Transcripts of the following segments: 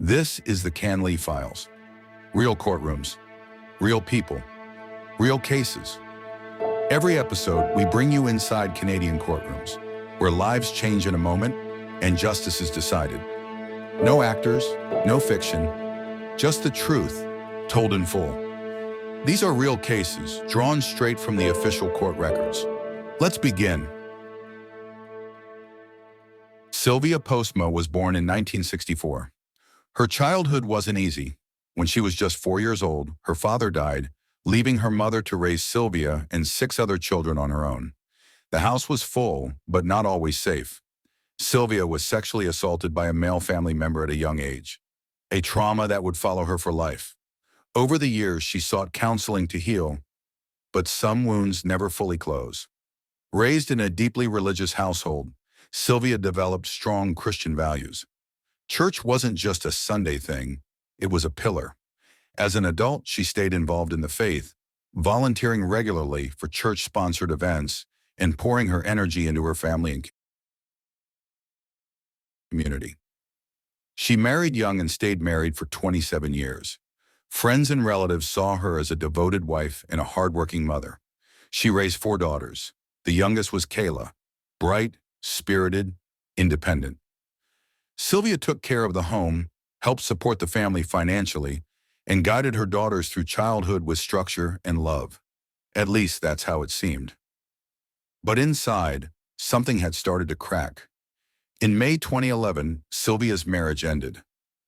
This is the Canley Files. Real courtrooms, real people, real cases. Every episode, we bring you inside Canadian courtrooms, where lives change in a moment and justice is decided. No actors, no fiction, just the truth, told in full. These are real cases, drawn straight from the official court records. Let's begin. Sylvia Postma was born in 1964. Her childhood wasn't easy. When she was just 4 years old, her father died, leaving her mother to raise Sylvia and 6 other children on her own. The house was full, but not always safe. Sylvia was sexually assaulted by a male family member at a young age, a trauma that would follow her for life. Over the years, she sought counseling to heal, but some wounds never fully close. Raised in a deeply religious household, Sylvia developed strong Christian values. Church wasn't just a Sunday thing, it was a pillar. As an adult, she stayed involved in the faith, volunteering regularly for church-sponsored events and pouring her energy into her family and community. She married young and stayed married for 27 years. Friends and relatives saw her as a devoted wife and a hardworking mother. She raised 4 daughters. The youngest was Kayla, bright, spirited, independent. Sylvia took care of the home, helped support the family financially, and guided her daughters through childhood with structure and love. At least that's how it seemed. But inside, something had started to crack. In May 2011, Sylvia's marriage ended,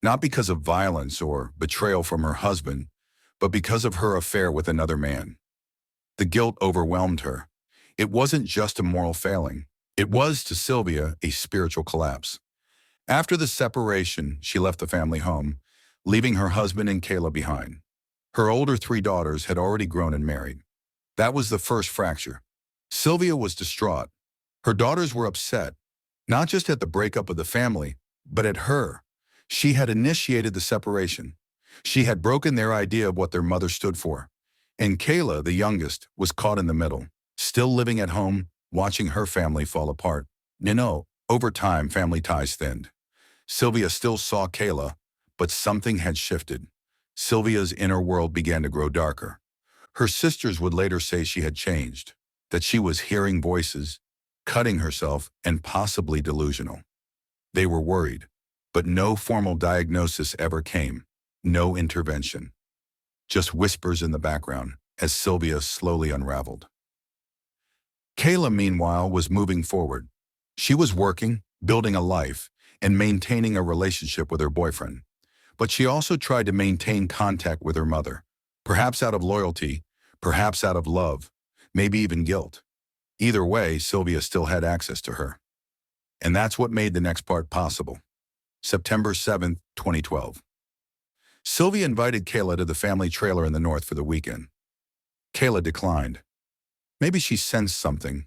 not because of violence or betrayal from her husband, but because of her affair with another man. The guilt overwhelmed her. It wasn't just a moral failing. It was, to Sylvia, a spiritual collapse. After the separation, she left the family home, leaving her husband and Kayla behind. Her older 3 daughters had already grown and married. That was the first fracture. Sylvia was distraught. Her daughters were upset, not just at the breakup of the family, but at her. She had initiated the separation. She had broken their idea of what their mother stood for. And Kayla, the youngest, was caught in the middle, still living at home, watching her family fall apart. Over time, family ties thinned. Sylvia still saw Kayla, but something had shifted. Sylvia's inner world began to grow darker. Her sisters would later say she had changed, that she was hearing voices, cutting herself, and possibly delusional. They were worried, but no formal diagnosis ever came, no intervention. Just whispers in the background as Sylvia slowly unraveled. Kayla, meanwhile, was moving forward. She was working, building a life, and maintaining a relationship with her boyfriend. But she also tried to maintain contact with her mother, perhaps out of loyalty, perhaps out of love, maybe even guilt. Either way, Sylvia still had access to her. And that's what made the next part possible. September 7th, 2012. Sylvia invited Kayla to the family trailer in the north for the weekend. Kayla declined. Maybe she sensed something.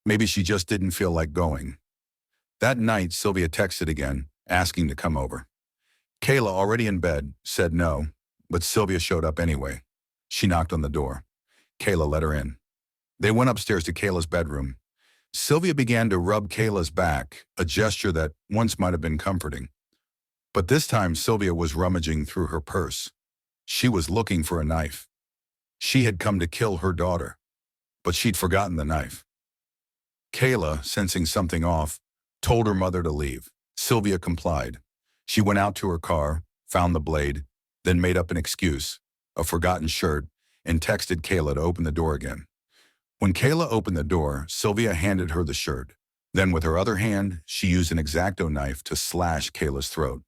Maybe she just didn't feel like going. That night, Sylvia texted again, asking to come over. Kayla, already in bed, said no, but Sylvia showed up anyway. She knocked on the door. Kayla let her in. They went upstairs to Kayla's bedroom. Sylvia began to rub Kayla's back, a gesture that once might have been comforting. But this time, Sylvia was rummaging through her purse. She was looking for a knife. She had come to kill her daughter, but she'd forgotten the knife. Kayla, sensing something off, told her mother to leave. Sylvia complied. She went out to her car, found the blade, then made up an excuse, a forgotten shirt, and texted Kayla to open the door again. When Kayla opened the door, Sylvia handed her the shirt. Then with her other hand, she used an X-Acto knife to slash Kayla's throat.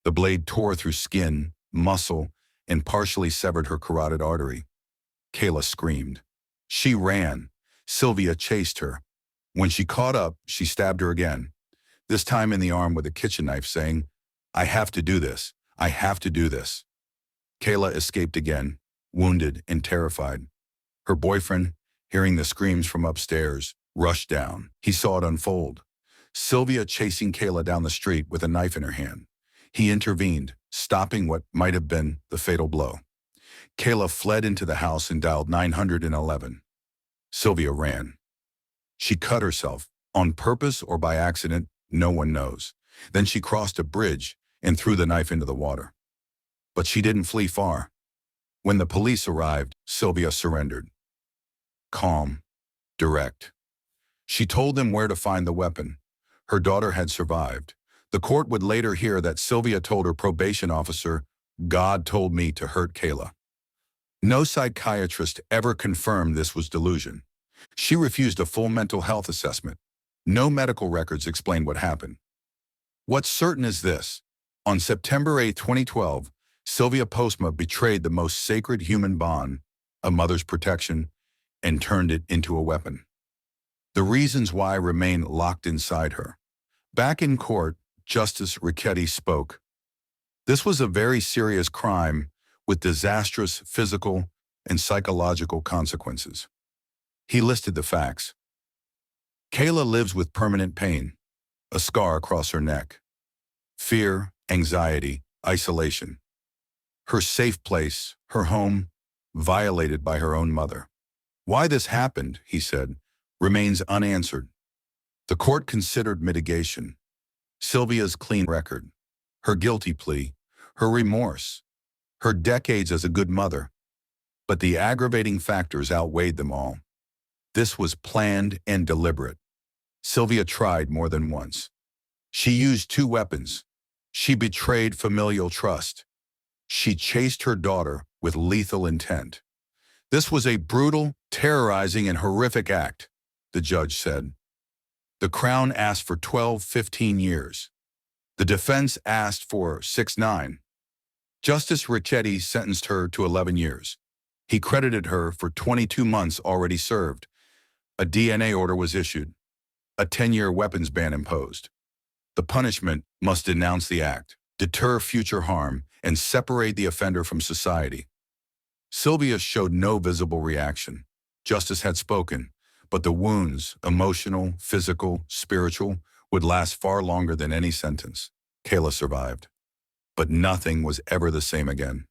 The blade tore through skin, muscle, and partially severed her carotid artery. Kayla screamed. She ran. Sylvia chased her. When she caught up, she stabbed her again, this time in the arm with a kitchen knife, saying, "I have to do this. I have to do this." Kayla escaped again, wounded and terrified. Her boyfriend, hearing the screams from upstairs, rushed down. He saw it unfold. Sylvia chasing Kayla down the street with a knife in her hand. He intervened, stopping what might have been the fatal blow. Kayla fled into the house and dialed 911. Sylvia ran. She cut herself, on purpose or by accident, no one knows. Then she crossed a bridge, and threw the knife into the water. But she didn't flee far. When the police arrived, Sylvia surrendered. Calm, direct. She told them where to find the weapon. Her daughter had survived. The court would later hear that Sylvia told her probation officer, "God told me to hurt Kayla." No psychiatrist ever confirmed this was delusion. She refused a full mental health assessment. No medical records explained what happened. What's certain is this. On September 8, 2012, Sylvia Postma betrayed the most sacred human bond, a mother's protection, and turned it into a weapon. The reasons why remain locked inside her. Back in court, Justice Ricchetti spoke. This was a very serious crime with disastrous physical and psychological consequences. He listed the facts. Kayla lives with permanent pain, a scar across her neck, fear, anxiety, isolation. Her safe place, her home, violated by her own mother. Why this happened, he said, remains unanswered. The court considered mitigation, Sylvia's clean record, her guilty plea, her remorse, her decades as a good mother. But the aggravating factors outweighed them all. This was planned and deliberate. Sylvia tried more than once. She used two weapons. She betrayed familial trust. She chased her daughter with lethal intent. This was a brutal, terrorizing, and horrific act, the judge said. The Crown asked for 12-15 years. The defense asked for 6-9. Justice Ricchetti sentenced her to 11 years. He credited her for 22 months already served. A DNA order was issued. A 10-year weapons ban imposed. The punishment must denounce the act, deter future harm, and separate the offender from society. Sylvia showed no visible reaction. Justice had spoken, but the wounds, emotional, physical, spiritual, would last far longer than any sentence. Kayla survived. But nothing was ever the same again.